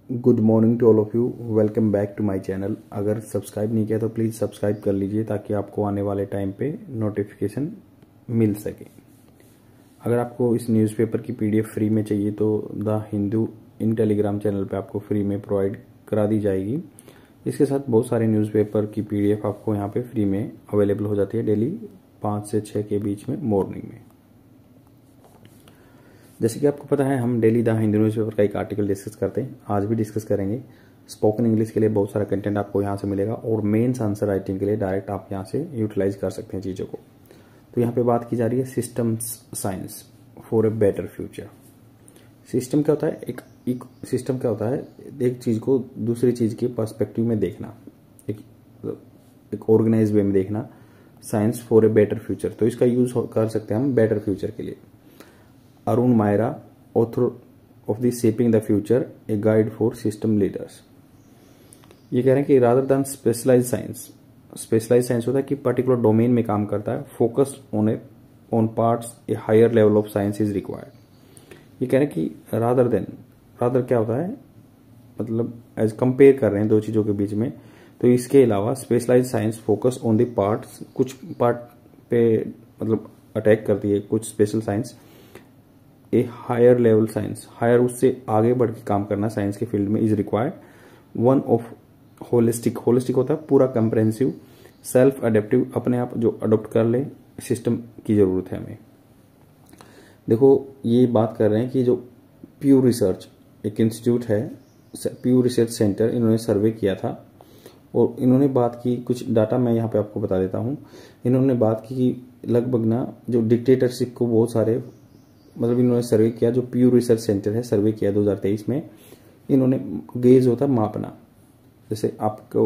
Good morning to all of you. Welcome back to my channel. अगर subscribe नहीं किया तो प्लीज़ सब्सक्राइब कर लीजिए ताकि आपको आने वाले टाइम पे नोटिफिकेशन मिल सके। अगर आपको इस न्यूज़पेपर की पीडीएफ फ्री में चाहिए तो the Hindu in Telegram channel पे आपको फ्री में प्रोवाइड करा दी जाएगी। इसके साथ बहुत सारे न्यूज़पेपर की पीडीएफ आपको यहाँ पे फ्री में अवेलेबल हो जाती है डेली 5 से 6 के बीच में मॉर्निंग में। जैसे कि आपको पता है हम डेली द हिंदू न्यूज़पेपर का एक आर्टिकल डिस्कस करते हैं, आज भी डिस्कस करेंगे। स्पोकन इंग्लिश के लिए बहुत सारा कंटेंट आपको यहाँ से मिलेगा और मेंस आंसर राइटिंग के लिए डायरेक्ट आप यहाँ से यूटिलाइज कर सकते हैं चीज़ों को। तो यहाँ पे बात की जा रही है systems science for a better future. System क्या होता है? एक सिस्टम क्या होता है? एक चीज़ को दूसरी चीज़ के पर्सपेक्टिव में देखना, एक ऑर्गेनाइज वे में देखना। Science for a better future, तो इसका यूज कर सकते हैं हम बेटर फ्यूचर के लिए। Arun Maira, author of the shaping the future, a guide for system leaders. ये कह रहे हैं कि रादर देन स्पेशलाइज साइंस होता है कि पर्टिकुलर डोमेन में काम करता है। Focus on parts a higher level of science is required. ये कह रहे हैं कि रादर क्या होता है, मतलब एज कंपेयर कर रहे हैं दो चीजों के बीच में। तो इसके अलावा specialize science focus on the parts, कुछ पार्ट पे मतलब अटैक करती है कुछ special science. A higher level science, higher उससे आगे बढ़ के काम करना साइंस के फील्ड में is required. One of holistic होता है पूरा कंप्रेहेंसिव, सेल्फ अडेप्टिव, अपने आप जो अडोप्ट कर ले सिस्टम की जरूरत है हमें। देखो ये बात कर रहे हैं कि जो प्यू रिसर्च एक इंस्टीट्यूट है, प्यू रिसर्च सेंटर, इन्होंने सर्वे किया था और इन्होंने बात की, कुछ डाटा मैं यहाँ पे आपको बता देता हूँ। इन्होंने बात की कि लगभग ना जो डिक्टेटरशिप को बहुत सारे मतलब इन्होंने सर्वे किया, जो प्यू रिसर्च सेंटर है सर्वे किया 2023 में। इन्होंने गेज होता है मापना, जैसे आपको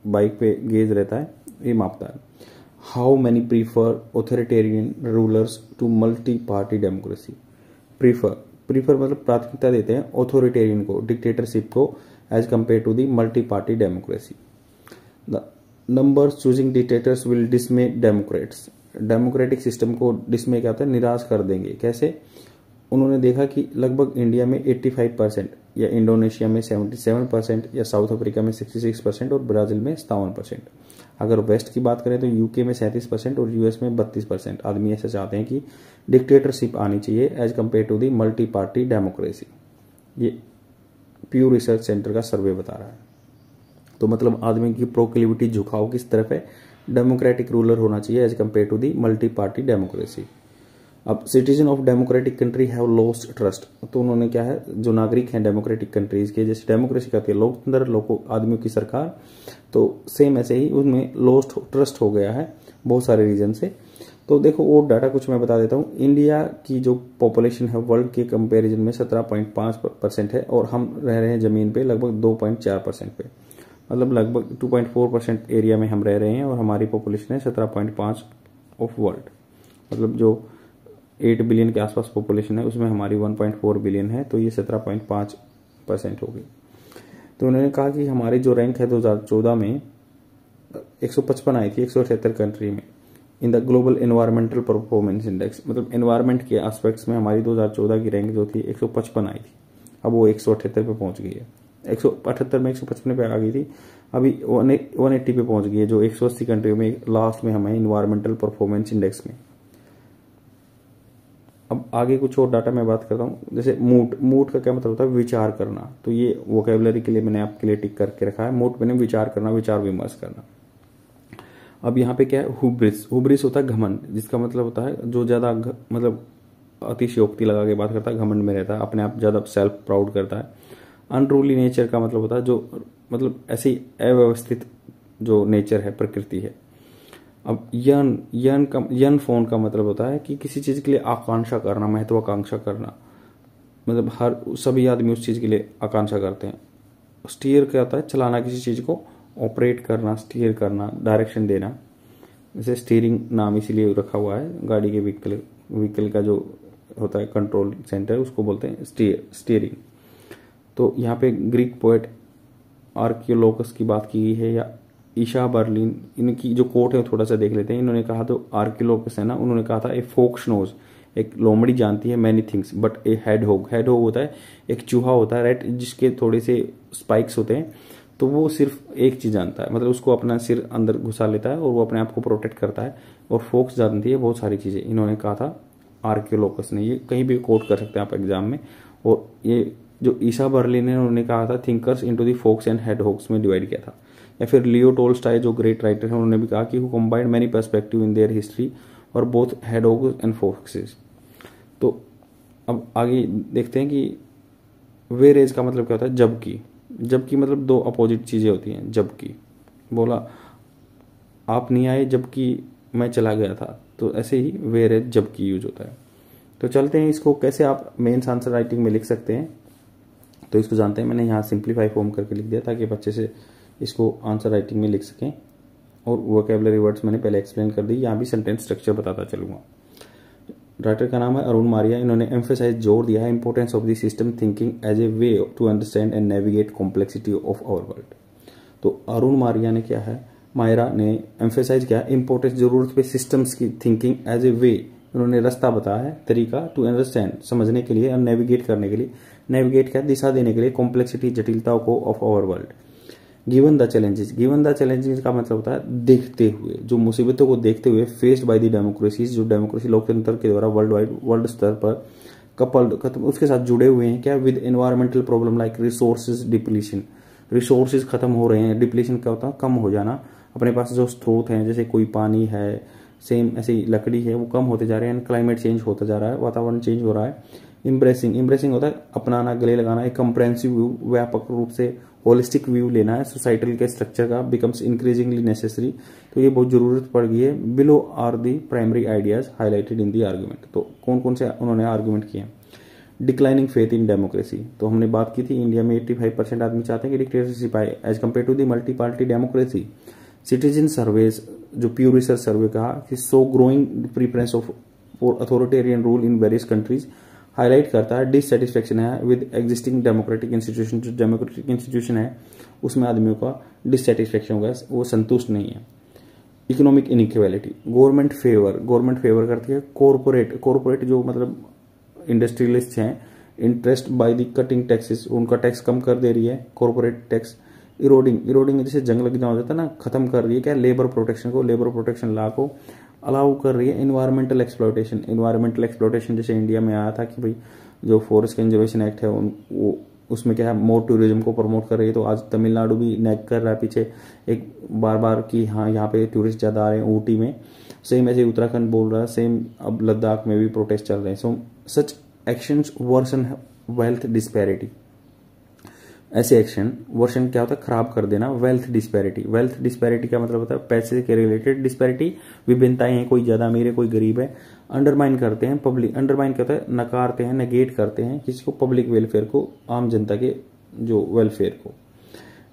बाइक पे गेज रहता है, ये मापता है। How many prefer authoritarian rulers to multi party democracy. Prefer मतलब प्राथमिकता देते हैं ऑथोरिटेरियन को, डिक्टेटरशिप को, as compare to the multi party democracy. The numbers choosing dictators will dismay democrats. Democratic system को डिसमे क्या होता है, निराश कर देंगे। कैसे? उन्होंने देखा कि लगभग इंडिया में 85% या इंडोनेशिया में 77% या साउथ अफ्रीका में 66% और ब्राजील में 57%। अगर वेस्ट की बात करें तो यूके में 37% और यूएस में 32% आदमी ऐसे चाहते हैं कि डिक्टेटरशिप आनी चाहिए as compare to the multi party democracy. ये प्यू रिसर्च सेंटर का सर्वे बता रहा है। तो मतलब आदमी की प्रोक्लिविटी, झुकाव किस तरफ है? डेमोक्रेटिक रूलर होना चाहिए as compare to the multi party democracy. अब citizen of democratic country have lost trust. तो उन्होंने क्या है, जो नागरिक हैं डेमोक्रेटिक कंट्रीज के, जैसे डेमोक्रेसी कहती है लोकतंत्र, लोगों आदमियों की सरकार, तो सेम ऐसे ही उनमें लॉस्ट ट्रस्ट हो गया है बहुत सारे रीजन से। तो देखो और डाटा कुछ मैं बता देता हूँ। इंडिया की जो पॉपुलेशन है वर्ल्ड के कंपेरिजन में 17.5% है और हम रह रहे हैं जमीन पे लगभग 2.4% पे, मतलब लगभग 2.4% एरिया में हम रह रहे हैं और हमारी पॉपुलेशन है 17.5 ऑफ वर्ल्ड। मतलब जो 8 बिलियन के आसपास पॉपुलेशन है उसमें हमारी 1.4 बिलियन है, तो ये 17.5% हो गई। तो उन्होंने कहा कि हमारी जो रैंक है 2014 में 155 आई थी 178 कंट्री में in the global environmental performance index. मतलब एनवायरमेंट के एस्पेक्ट्स में हमारी 2014 की रैंक जो थी 155 आई थी, अब वो 178 पे पहुंच गई है। 178 में 155 पे आ गई थी, अभी 180 पे पहुंच गई है, जो 180 कंट्रियों में लास्ट में हमें इन्वायरमेंटल परफॉर्मेंस इंडेक्स में। अब आगे कुछ और डाटा मैं बात करता हूँ, जैसे मूड का क्या मतलब होता है? विचार करना। तो ये वोकेबलरी के लिए मैंने आपके लिए टिक करके रखा है। मूड मैंने विचार करना, विचार विमर्श करना। अब यहाँ पे क्या है? हुब्रिस होता है घमंड, जिसका मतलब होता है जो ज्यादा मतलब अतिशयोक्ति लगा के बात करता है, घमंड में रहता है, अपने आप ज्यादा सेल्फ प्राउड करता है। अनरूली नेचर का मतलब होता है जो मतलब ऐसी अव्यवस्थित जो नेचर है, प्रकृति है। अब यन फोन का मतलब होता है कि किसी चीज के लिए आकांक्षा करना, महत्वाकांक्षा करना, मतलब हर सभी आदमी उस चीज के लिए आकांक्षा करते हैं। स्टीयर क्या होता है? चलाना, किसी चीज को ऑपरेट करना, स्टीयर करना, डायरेक्शन देना। जैसे स्टीयरिंग नाम इसीलिए रखा हुआ है गाड़ी के, व्हीकल का जो होता है कंट्रोल सेंटर, उसको बोलते हैं स्टीयरिंग। तो यहाँ पे ग्रीक पोएट आर्कियोलोकस की बात की गई है, या ईशा बर्लिन, इनकी जो कोट है थोड़ा सा देख लेते हैं। इन्होंने कहा, तो आर्कियोलोकस है ना, उन्होंने कहा था ए फोक्स नोज एक लोमड़ी जानती है many things but A head होग होता है एक चूहा होता है राइट, जिसके थोड़े से स्पाइक्स होते हैं, तो वो सिर्फ एक चीज जानता है, मतलब उसको अपना सिर अंदर घुसा लेता है और वो अपने आप को प्रोटेक्ट करता है, और फोक्स जानती है बहुत सारी चीजें। इन्होंने कहा था आर्कियोलॉकस ने, ये कहीं भी कोट कर सकते हैं आप एग्जाम में। और ये जो ईसा बर्लिन ने उन्होंने कहा था thinkers into the fox and hedgehogs में डिवाइड किया था। या फिर लियो टोल्स्टॉय जो ग्रेट राइटर हैं, उन्होंने भी कहा कि who combined many perspective in their history और both hedgehogs and foxes. तो अब आगे देखते हैं कि वेरेज का मतलब क्या होता है, जबकि। जबकि मतलब दो अपोजिट चीजें होती हैं। जबकि बोला आप नहीं आए जबकि मैं चला गया था, तो ऐसे ही वेरेज जबकि यूज होता है। तो चलते हैं इसको कैसे आप मेंस आंसर राइटिंग में लिख सकते हैं, तो इसको जानते हैं। मैंने यहाँ सिंप्लीफाई फॉर्म करके लिख दिया ताकि बच्चे से इसको आंसर राइटिंग में लिख सकें, और वोकैबुलरी वर्ड्स मैंने पहले एक्सप्लेन कर दी, यहाँ भी सेंटेंस स्ट्रक्चर बताता चलूंगा। राइटर का नाम है अरुण मारिया। इन्होंने एम्फेसाइज जोर दिया है importance of the system thinking as a way to understand and navigate complexity of our world. तो अरुण मारिया ने क्या है, मायरा ने एम्फेसाइज किया इंपॉर्टेंस, जरूरत पे सिस्टम्स की थिंकिंग एज ए वे, उन्होंने रास्ता बताया है, तरीका, टू अंडरस्टैंड समझने के लिए और नेविगेट करने के लिए। नेविगेट क्या, दिशा देने के लिए, कॉम्प्लेक्सिटी जटिलताओं को of our world. Given the challenges, given the challenges का मतलब होता है देखते हुए, जो मुसीबतों को देखते हुए, फेस्ड बाय द डेमोक्रेसीज, जो डेमोक्रेसी लोकतंत्र के द्वारा वर्ल्ड वाइड वर्ल्ड स्तर पर कपल्ड उसके साथ जुड़े हुए हैं क्या, with environmental problem like resources depletion, resources खत्म हो रहे हैं, डिप्लीशन क्या होता है, कम हो जाना, अपने पास जो स्रोत हैं जैसे कोई पानी है, सेम ऐसी लकड़ी है, वो कम होते जा रहे हैं, क्लाइमेट चेंज होता जा रहा है, वातावरण चेंज हो रहा है। इम्ब्रेसिंग, इम्ब्रेसिंग होता है अपनाना, गले लगाना, एक कंप्रेहेंसिव व्यू, व्यापक रूप से होलिस्टिक व्यू लेना है सोसाइटल के स्ट्रक्चर का, बिकम्स इंक्रीजिंगली नेसेसरी, तो ये बहुत जरूरत पड़ गई है। Below are the primary ideas highlighted in the argument, तो कौन कौन से उन्होंने आर्ग्यूमेंट किए। डिक्लाइनिंग फेथ इन डेमोक्रेसी, तो हमने बात की थी इंडिया में 85% आदमी चाहते हैं कि डिक्टेटरशिप आए as compare to the multi party democracy. Citizen surveys, जो प्यू रिसर्च सर्वे कहा कि show growing preference of for authoritarian rule in various countries, highlight करता है डिससेटिस्फेक्शन है विद एग्जिस्टिंग डेमोक्रेटिक इंस्टीट्यूशन, जो डेमोक्रेटिक इंस्टीट्यूशन है उसमें आदमियों का डिससेटिस्फेक्शन होगा, वो संतुष्ट नहीं है। इकोनॉमिक इनइक्वालिटी, गवर्नमेंट फेवर करती है कॉर्पोरेट, कॉर्पोरेट जो मतलब इंडस्ट्रियलिस्ट हैं, interest by the cutting taxes, उनका टैक्स कम कर दे रही है कॉर्पोरेट टैक्स। इरोडिंग जैसे जंग लगना हो जाता है ना, खत्म कर रही है क्या, लेबर प्रोटेक्शन लॉ को अलाउ कर रही है। एनवायरमेंटल एक्सप्लॉयटेशन जैसे इंडिया में आया था कि भाई जो फॉरेस्ट कंजर्वेशन एक्ट है वो उसमें क्या है, मोर टूरिज्म को प्रमोट कर रही है, तो आज तमिलनाडु भी नैग कर रहा है पीछे एक बार कि हाँ यहाँ पे टूरिस्ट ज्यादा आ रहे हैं ऊटी में, सेम ऐसे उत्तराखंड बोल रहा है, सेम अब लद्दाख में भी प्रोटेस्ट चल रहे हैं। So such actions version wealth disparity, ऐसे एक्शन वर्षन क्या होता है, खराब कर देना। वेल्थ डिस्पैरिटी का मतलब होता है पैसे के रिलेटेड डिस्पैरिटी, विभिन्नताएं हैं, कोई ज्यादा अमीर है कोई गरीब है। अंडरमाइन करते हैं पब्लिक, अंडरमाइन क्या होता है, नकारते हैं, नेगेट करते हैं किसी को, पब्लिक वेलफेयर को, आम जनता के जो वेलफेयर को।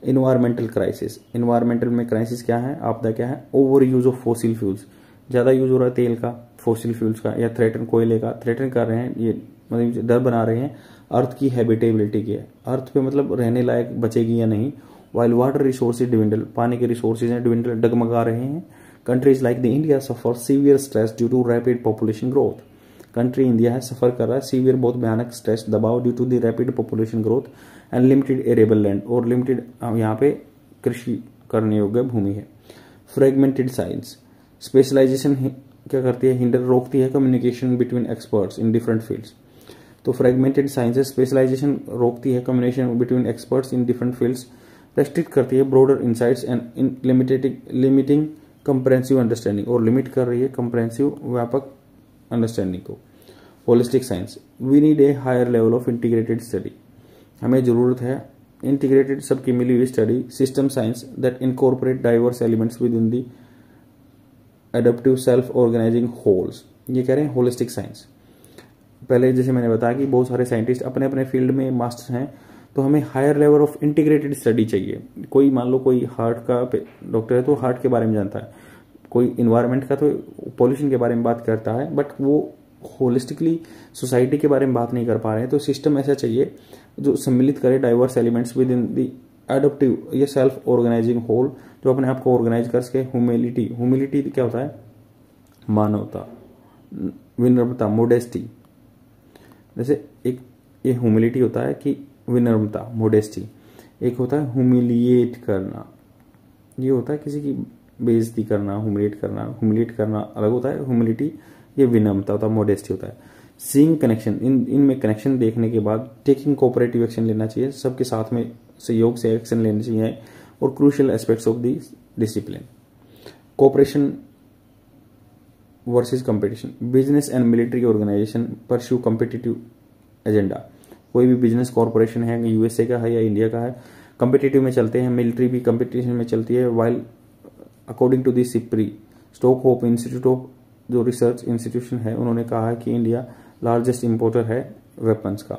इन्वायरमेंटल क्राइसिस, इन्वायरमेंटल में क्राइसिस क्या है, आपदा क्या है, over use of fossil fuels, ज्यादा यूज हो रहा है तेल का, फॉसिल फ्यूल्स का, या थ्रेटन कोयले का, थ्रेटन कर रहे हैं, ये मतलब डर बना रहे हैं अर्थ की हैबिटेबिलिटी की, अर्थ पे मतलब रहने लायक बचेगी या नहीं। वाइल वाटर रिसोर्सेज डिविंडल, पानी के रिसोर्सेज हैं डिविंडल, डगमगा रहे हैं। Countries like the India suffer severe stress due to rapid population growth, country India है सफर कर रहा है सीवियर बहुत भयानक स्ट्रेस दबाव due to the rapid population growth and limited arable land, और लिमिटेड यहाँ पे कृषि करने योग्य भूमि है। फ्रेगमेंटेड साइंस, स्पेशलाइजेशन क्या करती है, हिंडर रोकती है communication between experts in different fields. तो फ्रेगमेंटेड साइंसेस स्पेशलाइजेशन रोकती है communication between experts in different fields, restrict करती है broader insights and limiting comprehensive understanding, और लिमिट कर रही है कंप्रेहेंसिव व्यापक अंडरस्टैंडिंग को। Holistic science, we need a higher level of integrated study, हमें जरूरत है इंटीग्रेटेड सबकी मिली हुई study. System science that incorporate diverse elements within the adaptive self organising holes, ये कह रहे हैं होलिस्टिक साइंस। पहले जैसे मैंने बताया कि बहुत सारे साइंटिस्ट अपने अपने फील्ड में मास्टर हैं, तो हमें higher level of integrated study चाहिए। कोई मान लो कोई हार्ट का डॉक्टर है तो हार्ट के बारे में जानता है, कोई इन्वायरमेंट का तो पॉल्यूशन के बारे में बात करता है, बट वो होलिस्टिकली सोसाइटी के बारे में बात नहीं कर पा रहे हैं। तो सिस्टम ऐसा चाहिए जो सम्मिलित करे डाइवर्स एलिमेंट्स विद इन दी एडप्टिव ये सेल्फ ऑर्गेनाइजिंग होल, जो अपने आप को ऑर्गेनाइज कर सके। ह्यूमिलिटी क्या होता है, मानवता, विनम्रता, मोडेस्टी। जैसे एक ये ह्यूमिलिटी होता है कि विनम्रता, मोडेस्टी। एक होता है ह्यूमिलिएट करना, ये होता है किसी की बेइज्जती करना, ह्यूमिलिएट करना अलग होता है। ह्यूमिलिटी ये विनम्रता होता है, मोडेस्टी होता है। सीइंग कनेक्शन, इनमें कनेक्शन देखने के बाद टेकिंग कोऑपरेटिव एक्शन लेना चाहिए, सबके साथ में सहयोग से एक्शन लेना चाहिए। और crucial aspects of the discipline, cooperation versus competition. Business and military organization pursue competitive agenda. कोई भी बिजनेस कॉर्पोरेशन है, यूएसए का है या इंडिया का है, कॉम्पिटिटिव में चलते हैं, मिलिट्री भी कंपटीशन में चलती है। While according to the SIPRI, Stockholm Institute of जो रिसर्च इंस्टीट्यूशन है, उन्होंने कहा है कि इंडिया लार्जेस्ट इंपोर्टर है वेपन्स का।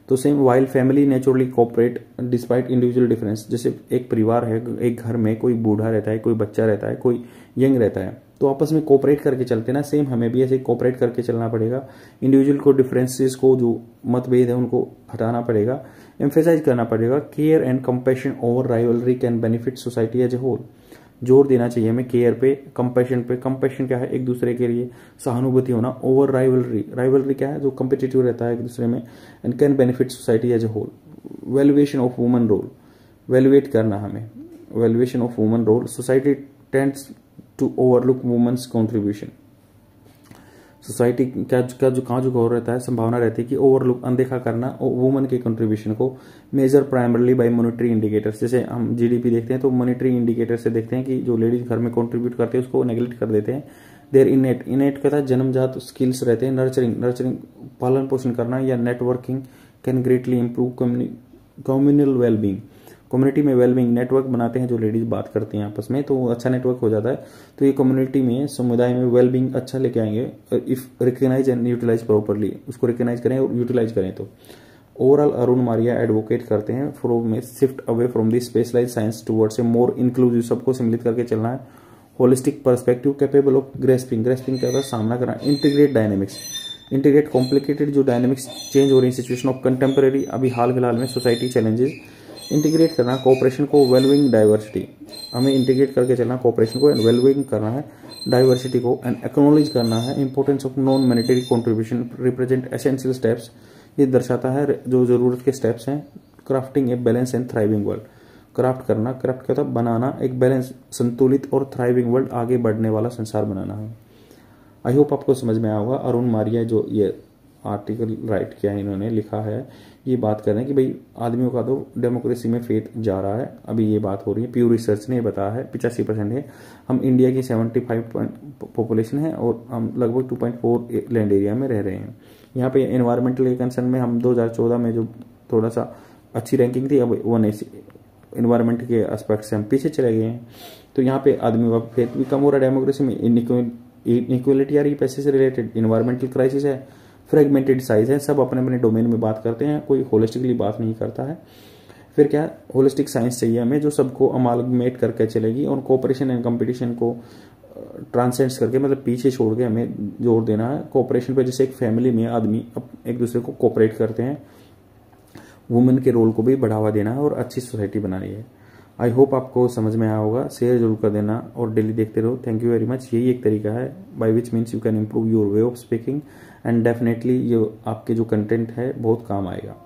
तो same while family naturally cooperate despite individual difference. जैसे एक परिवार है, एक घर में कोई बूढ़ा रहता है, कोई बच्चा रहता है, कोई यंग रहता है, तो आपस में कोऑपरेट करके चलते हैं ना, सेम हमें भी ऐसे कोऑपरेट करके चलना पड़ेगा। इंडिविजुअल को डिफरेंसेस को, जो मतभेद है उनको हटाना पड़ेगा। एम्फेसाइज करना पड़ेगा care and compassion over rivalry can benefit society as a whole. जोर देना चाहिए हमें केयर पे, कंपैशन पे। कंपैशन क्या है? एक दूसरे के लिए सहानुभूति होना। ओवर राइवलरी, राइवलरी क्या है? जो कंपिटिटिव रहता है एक दूसरे में। And can benefit society as a whole. Valuation of woman role, valuate करना हमें, valuation of woman role. Society tends to overlook women's contribution. Society का जो कहाँ जो गौर रहता है, संभावना रहती है कि ओवरलुक, अनदेखा करना वुमन के कंट्रीब्यूशन को। Measure primarily by monetary indicators. जैसे हम जीडीपी देखते हैं तो मॉनेटरी इंडिकेटर से देखते हैं कि जो लेडीज घर में कंट्रीब्यूट करते हैं उसको नेग्लेक्ट कर देते हैं। देयर इनेट कहता है जन्मजात स्किल्स रहते हैं। नर्चरिंग पालन पोषण करना या networking can greatly improve communal wellbeing. Community में वेलबींग, नेटवर्क बनाते हैं जो लेडीज बात करती हैं आपस में, तो अच्छा नेटवर्क हो जाता है। तो ये कम्युनिटी में, समुदाय में वेलबींग अच्छा लेके आएंगे if recognize and utilize properly. उसको रिकग्नाइज करें और यूटिलाइज करें। तो ओवरऑल अरुण मारिया एडवोकेट करते हैं from shift away from the specialize science towards a more inclusive. सबको सम्मिलित करके चलना है। Holistic perspective capable of grasping क्या होता है? सामना करना। इंटीग्रेट डायनेमिक्स, इंटीग्रेट कॉम्प्लिकेटेड जो डायनेमिक्स चेंज हो रही सिचुएशन ऑफ कंटेम्परेरी, अभी हाल फिलहाल में सोसाइटी चैलेंजेस। इंटीग्रेट करना कोऑपरेशन को, वेलविंग डाइवर्सिटी। हमें इंटीग्रेट करके चलना कोऑपरेशन को, एंड वेलविंग करना है डाइवर्सिटी को, एंड एक्नॉलेज करना है importance of non monetary contribution represent essential steps. ये दर्शाता है जो जरूरत के स्टेप्स हैं। Crafting a balance and thriving world, craft करना, क्राफ्ट कहता बनाना एक बैलेंस, संतुलित और थ्राइविंग वर्ल्ड, आगे बढ़ने वाला संसार बनाना है। आई होप आपको समझ में आया होगा। अरुण मारिया जो ये आर्टिकल राइट किया है, इन्होंने लिखा है, ये बात कर रहे हैं कि भाई आदमियों का तो डेमोक्रेसी में फेथ जा रहा है। अभी ये बात हो रही है, प्यू रिसर्च ने बताया है 85% है। हम इंडिया की 75 पॉपुलेशन है और हम लगभग 2.4 लैंड एरिया में रह रहे हैं। यहाँ पे एनवायरमेंटल कंसर्न में हम 2014 में जो थोड़ा सा अच्छी रैंकिंग थी, अब वो नहीं, एनवायरमेंट के एस्पेक्ट से हम पीछे चले गए हैं। तो यहाँ पे आदमियों का फेथ भी कम हो रहा है। डेमोक्रेसी में इनइक्वलिटी आ रही है, पैसे से रिलेटेड, इन्वायरमेंटल क्राइसिस है, फ्रेगमेंटेड साइज है, सब अपने अपने डोमेन में बात करते हैं, कोई होलिस्टिकली बात नहीं करता है। फिर क्या, होलिस्टिक साइंस चाहिए हमें जो सबको अमालगमेट करके चलेगी, और कोऑपरेशन एंड कंपटीशन को ट्रांसेंड्स करके, मतलब पीछे छोड़ के हमें जोर देना है कोऑपरेशन पे। जैसे एक फैमिली में आदमी एक दूसरे को कोऑपरेट करते हैं, वुमेन के रोल को भी बढ़ावा देना है और अच्छी सोसाइटी बनानी है। आई होप आपको समझ में आया होगा। शेयर जरूर कर देना और डेली देखते रहो। Thank you very much. यही एक तरीका है by which means you can improve your way of speaking, and definitely ये आपके जो कंटेंट है बहुत काम आएगा।